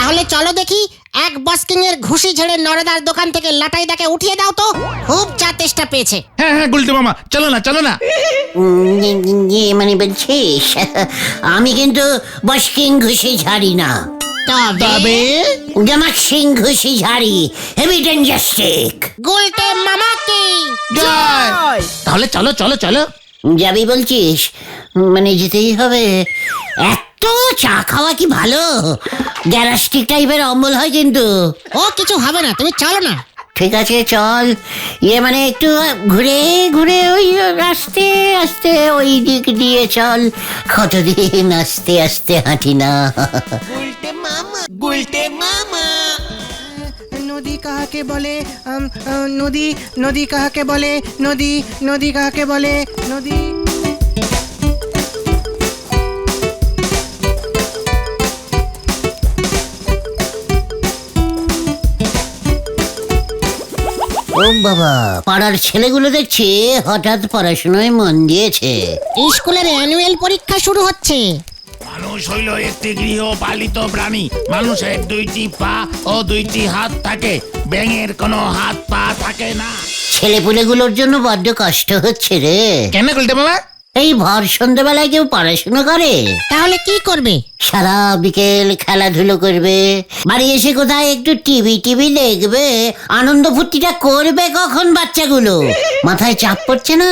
তাহলে চলো দেখি এক বস্কিং এর ঘুষি ঝেড়ে নরদার দোকান থেকে লাটাইদাকে উঠিয়ে দাও তো, খুব চা তেষ্টা পেয়েছে। হ্যাঁ হ্যাঁ গুলটে মামা, চলো না চলো না। মানে বলছিস আমি কিন্তু বস্কিং ঘুষি ঝাড়ি না, তবে জামাক সিং ঘুষি ঝাড়ি, হেভি ডেঞ্জাস্টিক। গুলটে মামা কি জয়। তাহলে চলো চলো চলো। যাবি বলছিস? মানে যেতেই হবে। এত চা খাওয়া কি ভালো? গ্যাস্ট্রিক টাইপের অম্বল হয় কিন্তু। ও কিছু হবে না, তুমি চলো না। ঠিক আছে চল, মানে একটু ঘুরে ঘুরে ওই আস্তে আস্তে ওই দিক দিয়ে চল, কতদিন আস্তে আস্তে হাঁটি না। নদী কাহাকে বলে? নদী নদী কাহাকে বলে? নদী নদী কাহাকে বলে? নদী। ও বাবা, পাড়ার ছেলেগুলো দেখছি হঠাৎ পড়াশোনায় মন দিয়েছে। স্কুলের অ্যানুয়াল পরীক্ষা শুরু হচ্ছে। মানুষ হইল একটি গৃহপালিত প্রাণী। মানুষের দুইটি পা ও দুইটি হাত থাকে, ব্যাঙের কোনো হাত পা থাকে না। ছেলেপুলেগুলোর জন্য বড্ড কষ্ট হচ্ছে রে। কেন গুলটে মামা? এই ভর সন্ধ্যেবেলায় কেউ পড়াশোনা করে? তাহলে কি করবে? সারা বিকেল খেলাধুলো করবে, বাড়ি এসে কোথায় একটু টিভি দেখবে, আনন্দ ফুর্তিটা করবে কখন বাচ্চাগুলো? মাথায় চাপ পড়ছে না?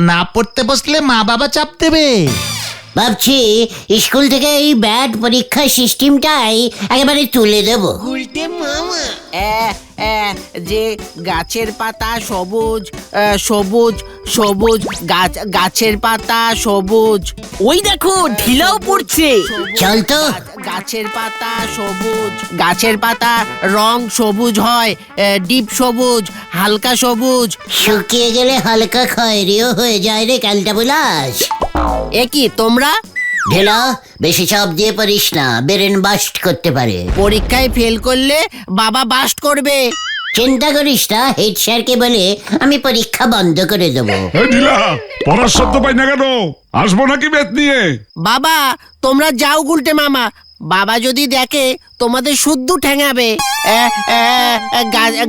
না পড়তে বসলে মা বাবা চাপ দেবে। ভাবছি স্কুল থেকে এই ব্যাড পরীক্ষার সিস্টেমটাই একেবারে তুলে দেবো। উল্টে মামা যে গাছের পাতা সবুজ, সবুজ সবুজ, গাছের পাতা সবুজ। ওই দেখো ঢিলাও পড়ছে। চল তো। গাছের পাতা সবুজ, গাছের পাতা রং সবুজ হয়, ডিপ সবুজ, হালকা সবুজ। শুকিয়ে গেলে হালকা খয়েরিও হয়ে যায় রে ক্যালটা বুলাস। এ কি তোমরা? ঢেলা, বেশি চাপ দিয়ে পারিস না, ব্রেন বাস্ট করতে পারে। পরীক্ষায় ফেল করলে বাবা বাস্ট করবে। চিন্তা করিস না, হেড স্যারকে বলে আমি পরীক্ষা বন্ধ করে দেবো। এই ঢিলা, পড়ার শব্দ পাই না কেন? আসবো নাকি বেত নিয়ে? বাবা তোমরা যাও গুলটে মামা, বাবা যদি দেখে তোমাদের শুদ্ধ ঠ্যাঙাবে।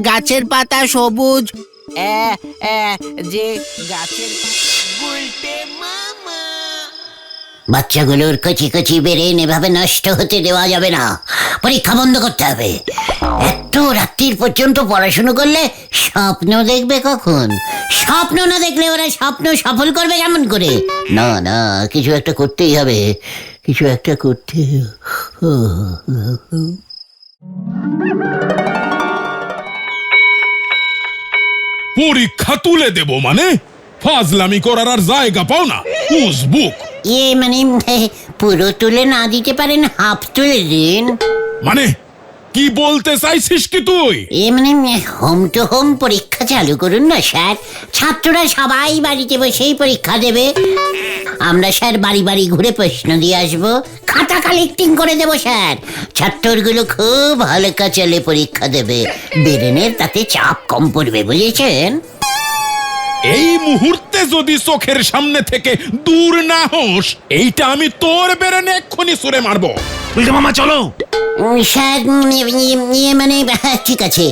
গাছের পাতা সবুজ, যে গাছের গুলটে মামা। বাচ্চাগুলোর কচি কচি ব্রেন এভাবে নষ্ট হতে দেওয়া যাবে না, পরীক্ষা বন্ধ করতে হবে। এত রাত্রির পর্যন্ত পড়াশুনো করলে স্বপ্ন দেখবে কখন? স্বপ্ন না দেখলে ওরা স্বপ্ন সফল করবে কেমন করে? না না, কিছু একটা করতেই হবে, কিছু একটা করতে। পরীক্ষা তুলে দেব মানে? ফাজলামি করার আর জায়গা পাও না। বুক মানে পুরো তুলে না দিতে পারেন, হাফ তুলে দিন। মানে কি বলতে চাইছিস কি তুই? মানে হোম টু হোম পরীক্ষা চালু করুন না স্যার, ছাত্ররা সবাই বাড়িতে বসেই পরীক্ষা দেবে। আমরা স্যার বাড়ি বাড়ি ঘুরে প্রশ্ন দিয়ে আসবো, খাতা কালেক্টিং করে দেবো স্যার। ছাত্রগুলো খুব হালকা চলে পরীক্ষা দেবে, ব্রেনের তাতে চাপ কম পড়বে, বুঝেছেন? এই মুহূর্তে যদি চোখের সামনে থেকে দূর না হোস, এইটা আমি তোর বেরেনে এক্ষুনি ছুঁড়ে মারবো। গুলটে মামা চলো। স্যার মানে ঠিক আছে,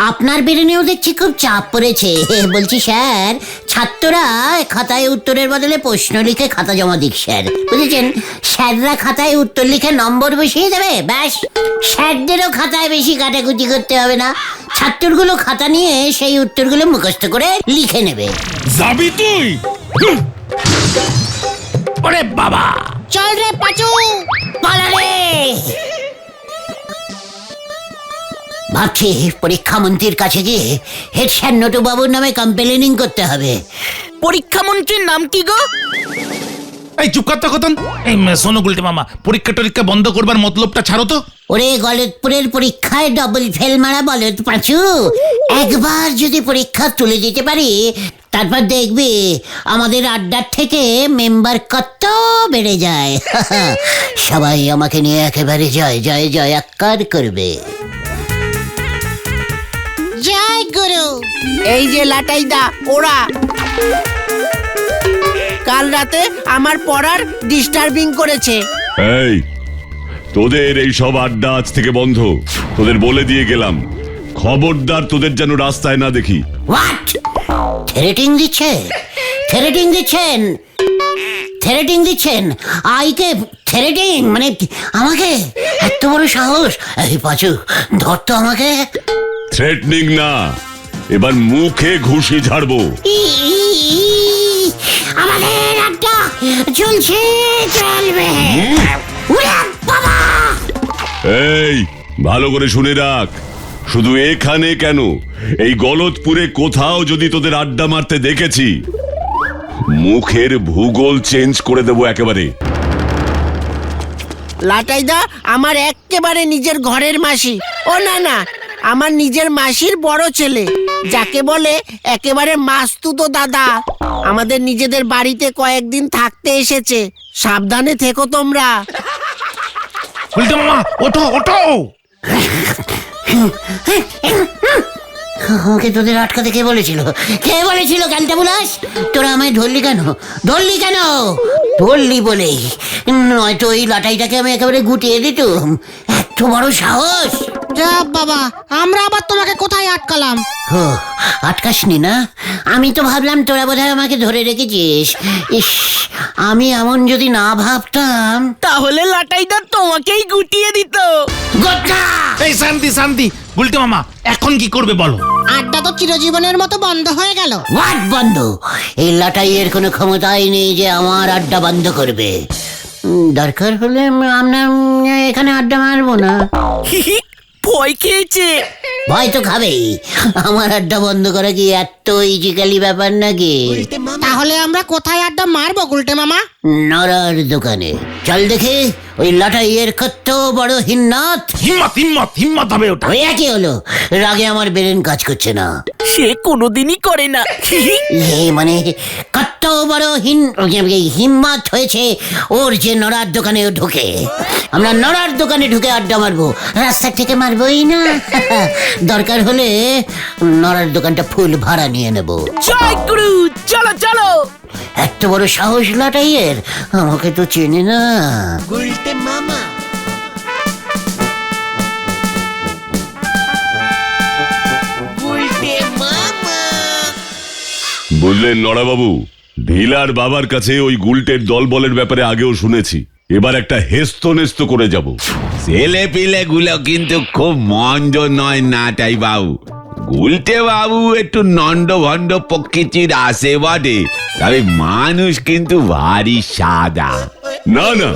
আপনার ব্রেনেও দেখছি খুব চাপ পড়েছে। বলছি স্যার, ছাত্ররা খাতায় উত্তরের বদলে প্রশ্ন লিখে খাতা জমা দিক স্যার, বুঝেছেন? স্যাররা খাতায় উত্তর লিখে নম্বর বসিয়ে দেবে, ব্যাস। স্যারদেরও খাতায় বেশি কাটাকুটি করতে হবে না, ছাত্রগুলো খাতা নিয়ে সেই উত্তরগুলো মুখস্থ করে লিখে নেবে। যাবি তুই? ওরে বাবা, চল রে পাচু, পালা রে। ভাবছি পরীক্ষা মন্ত্রীর কাছে গিয়ে হেড স্যার নটু বাবুর নামে কমপ্লেনিং করতে হবে। পরীক্ষা মন্ত্রীর নাম কি গো? এই চুপ কর তো কতন। এই শোনো গুলটে মামা, পরীক্ষা টরীক্ষা বন্ধ করবার মতলবটা ছাড়ো তো। ওরে গলতপুরের পরীক্ষায় ডবল ফেল মারা বলদ পাঁচু, একবার যদি পরীক্ষা তুলে দিতে পারি, তারপর দেখবি আমাদের আড্ডার থেকে মেম্বার কত বেড়ে যায়। সবাই আমাকে নিয়ে একেবারে জয় জয় জয় আক্কার করবে। জয় গুরু। এই যে লাটাইদা ওরা কাল রাতে আমার পড়ার ডিস্টার্বিং করেছে। এই তোদের এই সব আড্ডা আজ থেকে বন্ধ। তোদের বলে দিয়ে গেলাম, খবরদার তোদের যেন রাস্তায় না দেখি। হোয়াট? থ্রেটিং দিচ্ছে? থ্রেটিং দিচ্ছেন? থ্রেটিং দিচ্ছেন? আইকে থ্রেটিং মানে আমাকে? এত বড় সাহস! এই পাঁচু, ধর তো আমাকে। থ্রেটনিং না, এবার মুখে ঘুষি ঝাড়বো। আমাদের আড্ডা চলছে, চলবে। উড়ে বাবা! এই ভালো করে শুনে রাখ, শুধু এখানে কেন, এই গলতপুরে কোথাও যদি তোদের আড্ডা মারতে দেখেছি, মুখের ভূগোল চেঞ্জ করে দেবো একেবারে। লাটাইদা আমার একেবারে নিজের ঘরের মাসি। ও না না, আমার নিজের মাসির বড় ছেলে, যাকে বলে একেবারে মাস্তুতো দাদা। আমাদের নিজেদের বাড়িতে কয়েকদিন থাকতে এসেছে। সাবধানে থেকো তোমরা। গুলটে মামা, ওঠো ওঠো। আমাকে তোদের আটকাতে কে বলেছিল? কে বলেছিল? ক্যালটা বুলাস, তোরা আমায় ধরলি কেন? ধরলি কেন? ধরলি বলেই, নয়তো ওই লাটাইটাকে আমি একেবারে গুটিয়ে দিতুম। এত বড় সাহস! যা বাবা, আমরা আবার তোমাকে কোথায় আটকালাম? ও, আটকাসনি না? আমি তো ভাবলাম তোরা বোধহয় আমাকে ধরে রেখেছিস। ইস, আমি এমন যদি না ভাবতাম। তাহলে লাটাইদা তোমাকেই গুটিয়ে দিত। গোটা! এই শান্তি শান্তি, গুলটে মামা এখন কি করবে বলো? আড্ডা তো চিরজীবনের মতো বন্ধ হয়ে গেল। হোয়াট বন্ধ? এই লাটাইয়ের কোনো ক্ষমতাই নেই যে আমার আড্ডা বন্ধ করবে। দরকার হলে আমরা এখানে আড্ডা মারবো না। ভয় খেয়েছে। ভয় তো খাবেই। আমার আড্ডা বন্ধ করা কি এত ইজিক্যালি ব্যাপার নাকি? তাহলে আমরা কোথায় আড্ডা মারবো গুলটে মামা? নরার দোকানে চল দেখে। ওই লাটাইয়ের কত বড় হিন্নাত! হিম্মত হিম্মত হিম্মত হবে ওটা। ওই একই হলো, রাগে আমার ব্রেন কাজ করছে না। সে কোনোদিনই করে না। মানে কত বড় হিম্মত হয়েছে ওর যে নড়ার দোকানে ঢুকে। আমরা নড়ার দোকানে ঢুকে আড্ডা মারবো, রাস্তা থেকে মারবোই না। দরকার হলে নড়ার দোকানটা ফুল ভাড়া নিয়ে নেব। জয় গুরু, চলো চলো। এত বড় সাহস লাটাইয়ের, আমাকে তো চেনে না। বুঝলেন নড়াবাবু, ঢিলার বাবার কাছে ওই গুলটের দলবলের ব্যাপারে আগেও শুনেছি। এবার একটা হেস্ত নেস্ত করে যাব। ছেলে পিলে গুলো কিন্তু খুব মন্দ নয় নাটাই বাবু। গুলটে বাবু একটু নন্ড ভন্ড প্রকৃতির আসে বটে, তবে মানুষ কিন্তু ভারী সাদা। না না,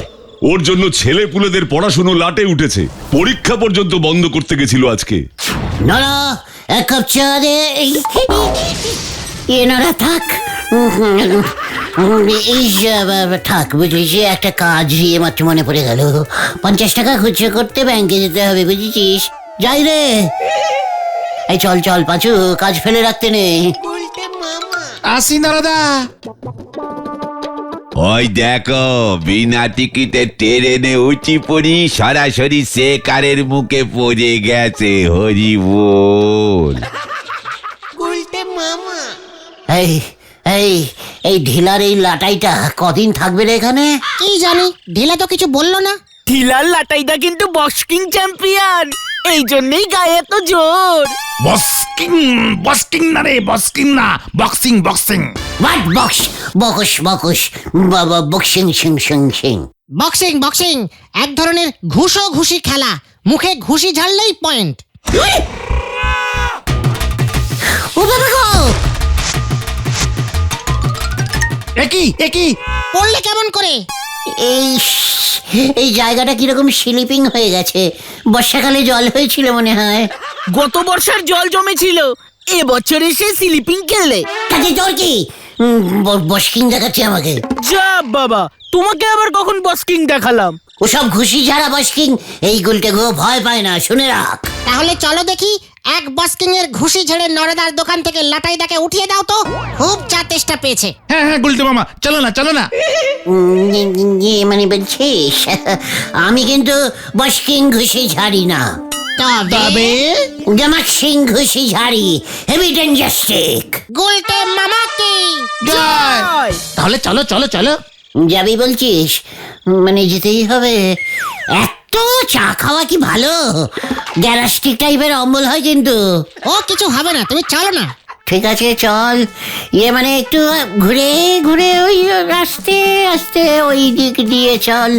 ওর জন্য ছেলে পুলেদের পড়াশুনো লাটে উঠেছে, পরীক্ষা পর্যন্ত বন্ধ করতে গেছিল আজকে। নড়া, এক কাপ চা দে। এ নড়া থাক। এই থাক, বুঝলিস, একটা কাজ মাত্র মনে পড়ে গেল। 50 টাকা খুচরো করতে ব্যাংকে যেতে হবে, বুঝেছিস? যাই রে। এই চল চল পাঁচু, কাজ ফেলে রাখতে নেই। আসি দাদা। ওই দেখো, বিনা টিকিটে ট্রেনে উঠি পড়ি, সরাসরি শেখারের মুখে পড়ে গেছে। হরি বল। এই এই এই ঢিলার এই লাটাইটা কদিন থাকবে রে এখানে? কি জানি, ঢিলা তো কিছু বললো না। ঢিলার লাটাইদা কিন্তু বক্সিং চ্যাম্পিয়ন, এই জন্যই গায়ে এত জোর। বস্কিং বস্কিং না রে, বস্কিং না, boxing boxing. What box? Box box, বাবা বক্সিং সিং সিং সিং। বক্সিং বক্সিং এক ধরনের ঘুষি খেলা। মুখে ঘুষি ঝাড়লেই পয়েন্ট। ও বাবা গো! একই একই। পড়লে কেমন করে? এই এই জায়গাটা কিরকম স্লিপিং হয়ে গেছে। বর্ষাকালে জল হয়েছিল মনে হয়। গত বর্ষার জল জমেছিল, এবছর এসে স্লিপিং খেললে। তাতে তোর কি? বস্কিং দেখাচ্ছে আমাকে। যা বাবা, তোমাকে আবার কখন বক্সিং দেখালাম? ওসব ঘুষি ঝাড়া বস্কিং এই গুলটে গো ভয় পায় না, শুনে রাখ। তাহলে চলো দেখি, এক বস্কিং এর ঘুষি ঝেড়ে নরদার দোকান থেকে লাটাইদাকে উঠিয়ে দাও তো। খুব চা তেষ্টা পেয়েছে। হ্যাঁ হ্যাঁ গুলটে মামা, চলো না চলো না। মানে বলছিস, আমি কিন্তু বস্কিং ঘুষি ঝাড়ি না, তবে জামাক্সিং ঘুষি ঝাড়ি। হেভি ডেঞ্জাস্টিক। গুলটে মামা কি জয়। তাহলে চলো চলো চলো। যাবি বলছিস? মানে যেতেই হবে। এক এত চা খাওয়া কি ভালো? গ্যাস্ট্রিক টাইপের অম্বল হয় কিন্তু। ও কিছু হবে না, তুমি চলো না। ঠিক আছে চল, মানে একটু ঘুরে ঘুরে ওই আস্তে আস্তে ওই দিক দিয়ে চল,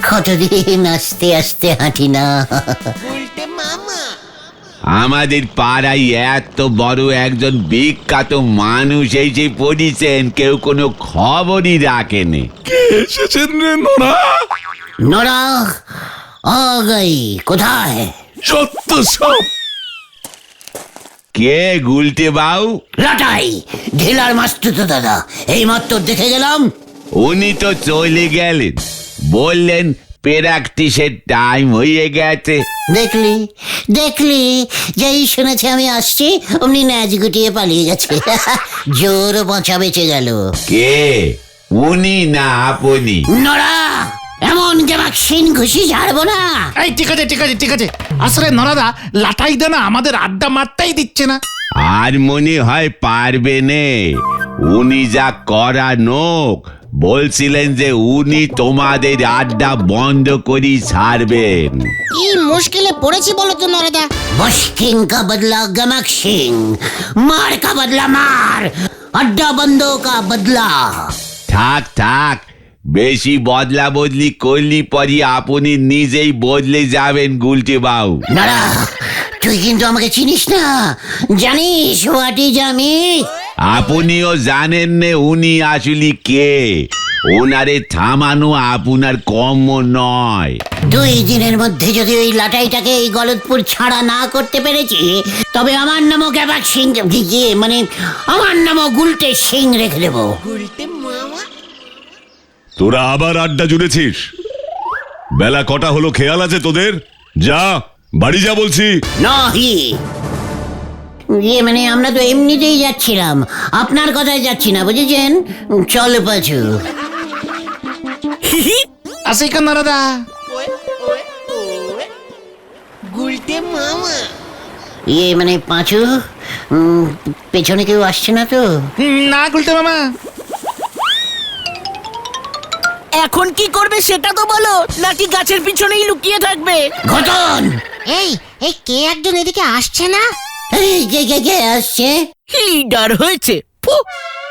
কতদিন আস্তে আস্তে হাঁটি না। আমাদের পাড়ায় এত বড় একজন বিখ্যাত মানুষ এই যে পড়িছেন, কেউ কোনো খবরই রাখেনি। এসেছেন রে নোরা? নোরা ও গই কোথায়? যত সব কে গুলটে বাউ? লাটাই, ঢিলার মাস্তুতো দাদা, এই মাত্র দেখে গেলাম। উনি তো চলে গেলেন, বললেন প্র্যাকটিসের টাইম হয়ে গেছে। দেখলি দেখলি, যেই শুনেছে আমি আসছি অমনি ন্যাজ গুটিয়ে পালিয়ে গেছে। জোর বাঁচা বেঁচে গেল। কে উনি না আপনি? নোরা, এমন গেমাক্সিন ঘুষি ঝাড়বো না। এই ঠিক আছে ঠিক আছে ঠিক আছে, আসলে নরাদা লাটাই দেনা আমাদের আড্ডা মারতেই দিচ্ছে না। আর মনে হয় পারবে নে, উনি যা করা নোক, বলছিলেন যে উনি তোমাদের আড্ডা বন্ধ করি ছাড়বেন। কি মুশকিলে পড়েছি বলো তো নরেদা। मुश्किल का बदला गमक सिंह, मार का बदला मार, अड्डा बंदो का बदला। থাক থাক, বেশি বদলা বদলি করলি পরি আপনি নিজেই বদলে যাবেন গুলটে বাউ। নড়া, তুই কিন্তু আমাকে চিনিস না, জানিস হোয়াট ইজ আমি? আপনিও জানেন নে উনি আসলে কে। ওনারে থামানো আপনার কর্ম নয়। 2 দিনের মধ্যে যদি ওই লাটাইটাকে এই গলতপুর ছাড়া না করতে পেরেছি, তবে আমার নামও গেবাক সিং, মানে আমার নামও গুলটে সিং রেখে দেবো। তোরা আবার আড্ডা জুড়েছিস? বেলা কটা হলো খেয়াল আছে তোদের? যা বাড়ি যা বলছি। নহি, মানে আমরা তো এমনিতেই যাচ্ছিলাম, আপনার কথায় যাচ্ছি না, বুঝেছেন? চল পাচু। আসি কেন নরাদা? মানে পাঁচু, পেছনে কেউ আসছে না তো? না গুলটে মামা। এখন কি করবে সেটা তো বলো, নাকি গাছের পিছনেই লুকিয়ে থাকবে? ঘটন, এই এই কে একজন এদিকে আসছে না? এই কে আসছে? লিডার হয়েছে। ফু,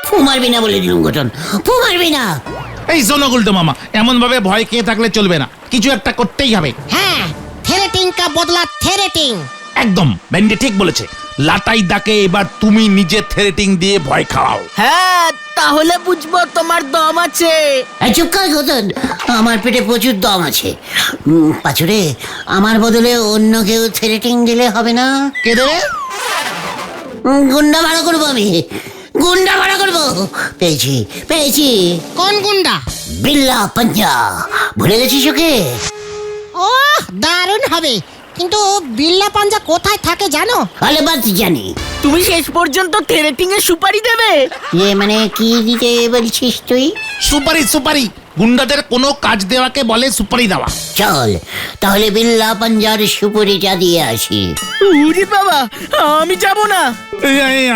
ফু মারবি না বলে দিলুম ঘটন, ফু মারবি না। এই শোনো গুলটে মামা, এমন ভাবে ভয় খেয়ে থাকলে চলবে না, কিছু একটা করতেই হবে। হ্যাঁ, থেরেটিং কা বদলা থেরেটিং। একদম ভেন্ডি ঠিক বলেছে। লাটাই দাকে এবার তুমি নিজে থ্রেটিং দিয়ে ভয় খাওয়াও। হ্যাঁ, তাহলে বুঝবো তোমার দম আছে। এই চুপ কর ঘটন, আমার পেটে প্রচুর দম আছে। পাচুরে, আমার বদলে অন্য কেউ থ্রেটিং দিলে হবে না? কে দেবে? গুন্ডা ভাড়া করবো আমি, গুন্ডা ভাড়া করবো। পেয়েছি পেয়েছি, কোন গুন্ডা? বিল্লা পাঞ্জা, ভুলে গেছিস ওকে? ও দারুণ হবে, কিন্তু বিল্লা পাঞ্জা কোথায় থাকে জানো? আলেবাত জানি। তুমি শেষ পর্যন্ত থেরেটিং এর সুপারি দেবে? মানে কি দিতে বলছিস তুই? সুপারি সুপারি, গুন্ডাদের কোনো কাজ দেওয়াকে বলে সুপারি দেওয়া। চল তাহলে বিল্লা পাঞ্জার সুপুরিটা দিয়ে আসি। উরি বাবা, আমি যাব না।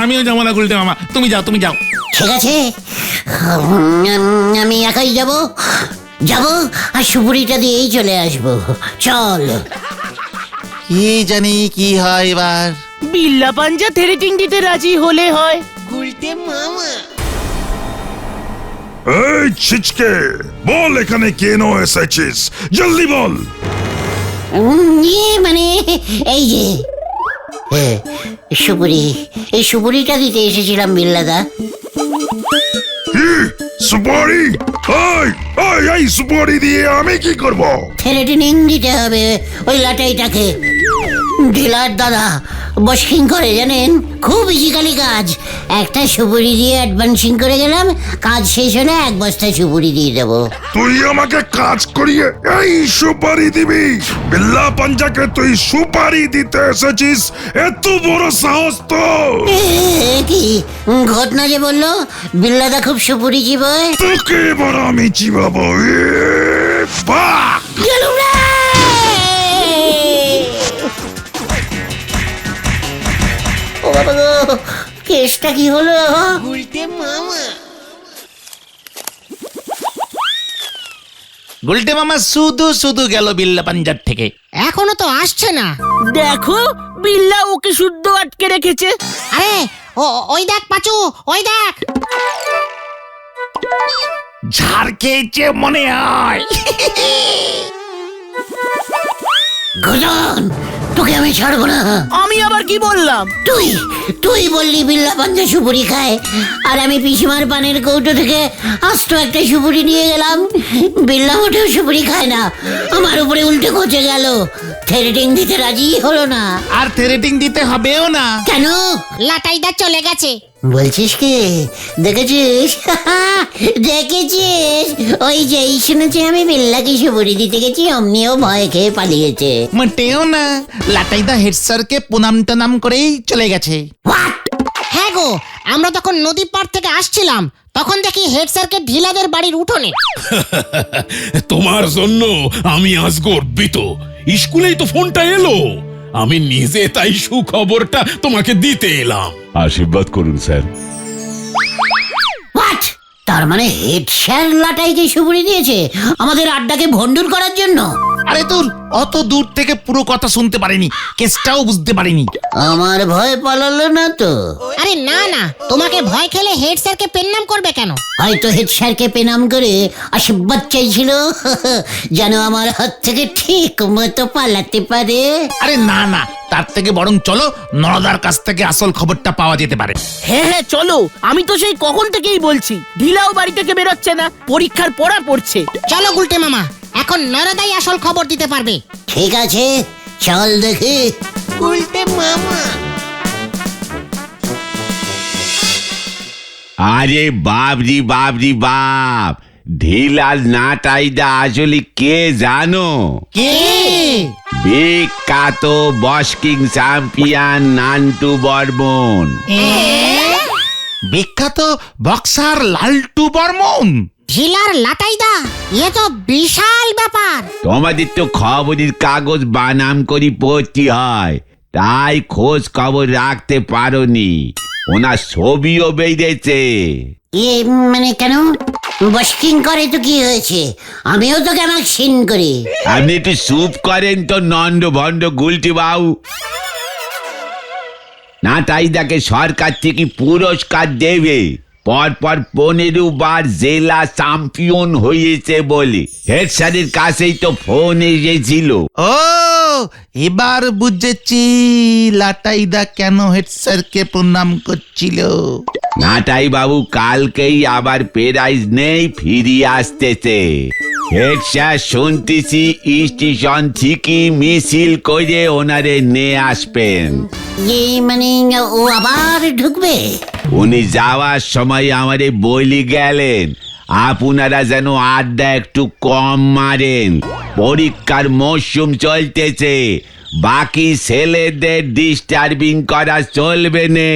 আমিও যাবো না গুলটে মামা, তুমি যাও তুমি যাও। ঠিক আছে, আমি একাই যাব আর সুপুরিটা দিয়েই চলে আসবো। চল। কি জানি কি হয় এবার। বিল্লা পাঞ্জা থেরেটিং দিতে রাজি হলে হয়। এই ছিচকে, বল এখানে কেন এসেছিস? জলদি বল। মানে এই যে সুপুরি, এই সুপুরিটা দিতে এসেছিলাম বিল্লাদা। কি সুপারি? এই সুপারি দিয়ে আমি কি করব? থ্রেটেনিং দিতে হবে ওই লাটাইটাকে। ঢিলার দাদা বসিং করে জানেন, খুব ইজিকালি কাজ। একটা সুপুরি দিয়ে অ্যাডভান্সিং করে গেলাম, কাজ শেষ হলে 1 বস্তা সুপুরি দিয়ে দেবো। তুই আমাকে কাজ করিয়ে এই সুপারি দিবি? বিল্লা পাঞ্জাকে তুই সুপারি দিতে এসেছিস? এত বড় সাহস তো! কি ঘটনা যে বললো বিল্লাদা খুব সুপুরি চিবোয়। তোকে বড় আমি চিবাবো। বাহ! গেলুম রে! ও বাবা গো, কেসটা কি হলো? গুলটে মামা শুধু শুধু গেল বিল্লা পাঞ্জার থেকে। এখনো তো আসছে না। দেখো বিল্লা ওকে শুদ্ধ আটকে রেখেছে। আরে ওই দেখ পাচু, ওই দেখ। ঝাড় খেয়েছে মনে হয়। গজন, তোকে আমি ছাড়বো না। আমি আবার কি বললাম? তুই বললি বিল্লা পাঞ্জা সুপুরি খায়, আর আমি পিসিমার পানের কৌটো থেকে আস্ত একটা সুপুরি নিয়ে গেলাম। বিল্লা মোটেও সুপুরি খায় না, আমার উপরে উল্টে খচে গেল। থ্রেটিং দিতে রাজি হলো না। আর থ্রেটিং দিতে হবেও না। কেন? লাটাইদা চলে গেছে। বলছিস কি? দেখেছিস? দেখেছিস? ওই যেই শুনেছি আমি বিল্লাকে সুপুরি দিতে গেছি, অমনিও ভয় খেয়ে পালিয়েছে। মোটেও না, লাটাইদা হেড স্যারকে প্রণাম টনাম করেই চলে গেছে। হ্যাঁ গো, আমরা তখন নদী পার থেকে আসছিলাম, তখন দেখি হেড স্যারকে ঢিলাদের বাড়ির উঠোনে। তোমার জন্য আমি আজ গর্বিত। স্কুলেই তো ফোনটা এলো, আমি নিজে তাই সুখবরটা তোমাকে দিতে এলাম। আশীর্বাদ করুন স্যার। হোয়াট? তার মানে হেড স্যার লাটাইকে সুপুরি দিয়েছে আমাদের আড্ডাকে ভণ্ডুর করার জন্য? আরে তোর অত দূর থেকে পুরো কথা শুনতে পারিনি, কেসটাও বুঝতে পারিনি। আমার ভয় পালালো না তো? আরে না না, তোমাকে ভয় খেলে হেড স্যারকে পেন্নাম করবে কেন? হয়তো হেড স্যারকে পেনাম করে আশীর্বাদ চাইছিল, যেন আমার হাত থেকে ঠিক মতো পালাতে পারে। আরে না না, তার থেকে বরং চলো নরদার কাছ থেকে আসল খবরটা পাওয়া যেতে পারে। হ্যাঁ হ্যাঁ চলো, আমি তো সেই কখন থেকেই বলছি ঢিলাও বাড়ি থেকে বেরোচ্ছে না, পরীক্ষার পড়া পড়ছে। চলো গুলটে মামা, এখন নরদাই আসল খবর দিতে পারবে। ঠিক আছে, চল দেখি। গুলটে মামা। আরে বাবরি বাবরি বাপ, ঢিলাল নাটাইদা আসলে কে জানো? কে? বিখ্যাত বক্সিং চ্যাম্পিয়ন নান্টু বর্মন। বিখ্যাত বক্সার লালটু বর্মন। ঢিলার লাটাইদা, এ তো বিশাল ব্যাপার। তোমাদের তো খবরের কাগজ বানাম করে পড়তে হয়, তাই খোঁজ খবর রাখতে পারোনি। ওনার ছবিও বেরিয়েছে। মানে কেন? বস্কিং করে তো কি হয়েছে? আমিও তো কেমন সিন করি। আপনি একটু চুপ করেন তো নন্দ ভণ্ড গুলটি বাবু। নাটাইদাকে সরকার থেকে পুরস্কার দেবে, পরপর 15 বার জেলা চ্যাম্পিয়ন হয়েছে বলে হেড স্যারের কাছেই তো ফোন এসেছিল। ও, এবার বুঝেছি লাটাইদা কেন হেড স্যারকে প্রণাম করছিল। নাটাই বাবু কালকেই আবার প্রাইজ নেই, ফিরিয়ে আসতেছে। হেড স্যার শুনতেছি স্টেশন থেকে মিছিল করে ওনারে নিয়ে আসবেন। মানে ও আবার ঢুকবে? উনি যাওয়ার সময় আমারে বলি গেলেন আপনারা যেন আড্ডা একটু কম মারেন, পরীক্ষার মরশুম চলতেছে, বাকি ছেলেদের ডিস্টার্বিং করা চলবে না,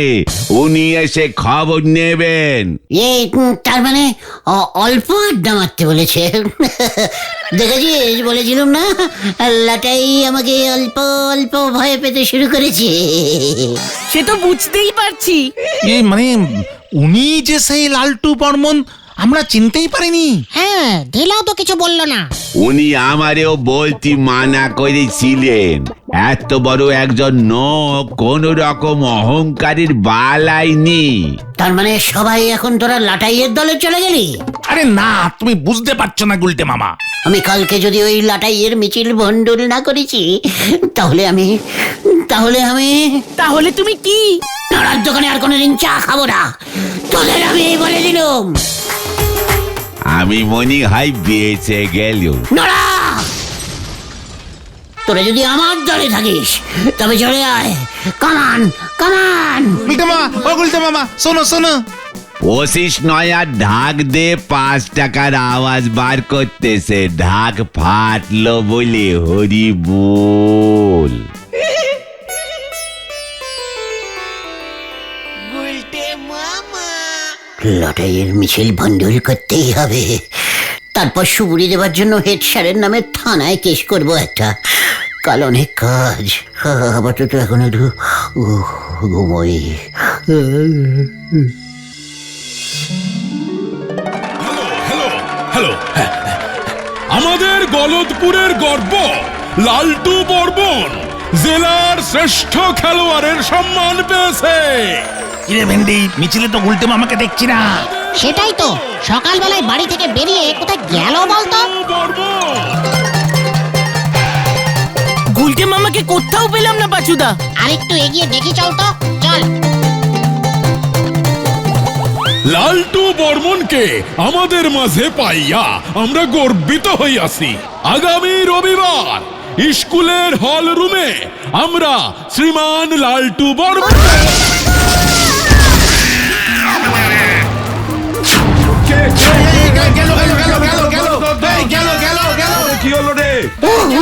উনি এসে খবর নেবেন। তার মানে অল্প আড্ডা মারতে বলেছে। দেখেছিস, বলেছিলাম না লাটাই আমাকে অল্প অল্প ভয় পেতে শুরু করেছে। সে তো বুঝতেই পারছি। মানে উনি যে সেই লালটু বর্মন, আমরা চিনতেই পারিনি। হ্যাঁ, ঢিলাও তো কিছু বললো না। উনি আমারেও বলতে মানা করেছিলেন, এত বড় একজন নোক কোন রকম অহংকারের বালাইনি। তার মানে সবাই এখন তোরা লাটাইয়ের দলে চলে গেলি? আরে না, তুমি বুঝতে পারছো না গুলটে মামা। আমি কালকে যদি ওই লাটাইয়ের মিছিল ভণ্ডুল না করেছি, তাহলে আমি তাহলে তুমি কি? নড়ার দোকানে আর কোনোদিন চা খাবো না, তোদের আমি বলে দিলাম। আমি মনে হয় বেঁচে গেল। নড়া, তোরা যদি আমার দলে থাকিস তবে চলে আয়। কামান কামান। গুলটে মামা, ও গুলটে মামা, শোনো শোনো। 25 নয়া ঢাক দে 5 টাকার আওয়াজ বার করতেছে, ঢাক ফাটলো বলে হরি বল। লটাইয়ের মিছিল ভণ্ডুল করতেই হবে, তারপর সুবুরি দেওয়ার জন্য হেড স্যারের নামে থানায় কেস করব একটা। কাল অনেক কাজ, আপাতত এখন একটু ঘুমোই। হ্যালো, আমাদের গলদপুরের গর্ব লালটু বর্মন জেলার শ্রেষ্ঠ খেলোয়াড়ের সম্মান পেয়েছে। কিরে ভেন্ডি, মিছিলে তো উল্টে মামাকে দেখছি না। সেটাই তো, সকালবেলায় বাড়ি থেকে বেরিয়ে কোথায় গেল বলতো? বর্মন গুলটে মামাকে কোথাও পেলাম না পাচুদা। আর একটু এগিয়ে দেখি চল তো, চল। লালটু বর্মনকে আমাদের মাঝে পাইয়া আমরা গর্বিত হইয়াছি। আগামী রবিবার স্কুলের হল রুমে আমরা শ্রীমান লালটু বর্মন কি হলো রে? কি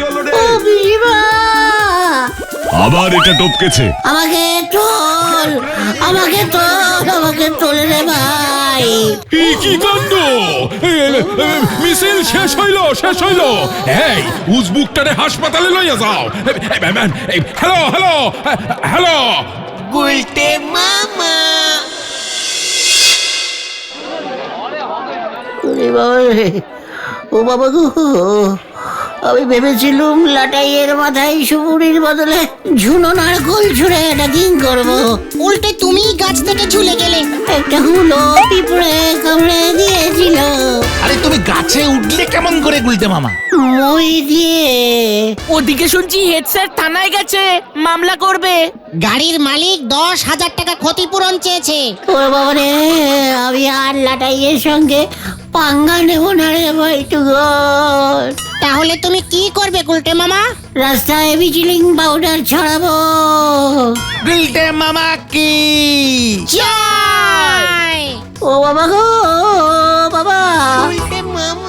হলো রে? আবার এটা টপকেছে। আমাকে তোল, আমাকে তোল, আমাকে তোলে রে ভাই। কি কাণ্ড! মিছিল শেষ হইল, শেষ হইল। এই উজবুকটারে হাসপাতালে লইয়া যাও। হ্যালো হ্যালো হ্যালো গুলটে মামা। ওরে বাবা রে, ও বাবা গো, আমি ভেবেছিলুম লাটাইয়ের মাথায় সুপুরির বদলে ঝুনো নারকোল ছুঁড়ে ডাকিং করবো। উল্টে তুমি গাছ থেকে ঝুলে গেলে। একটা হুলো পিঁপড়ে কামড়ে দিয়েছিল। আরে তুমি গাছে উঠলে কেমন করে গুলটে মামা? মই দিয়ে। ওদিকে শুনছি হেড স্যার থানায় গেছে, মামলা করবে। গাড়ির মালিক 10,000 টাকা ক্ষতিপূরণ চেয়েছে। ওরে বাবা রে, আমি আর লাটাইয়ের সঙ্গে পাঙ্গা নেব না রে ভাইটু গো। তাহলে তুমি কি করবে গুলটে মামা? রাস্তায় ব্লিচিং পাউডার ছড়াবো। গুলটে মামা কি? জয়! ও বাবা গো, বাবা। গুলটে মামা।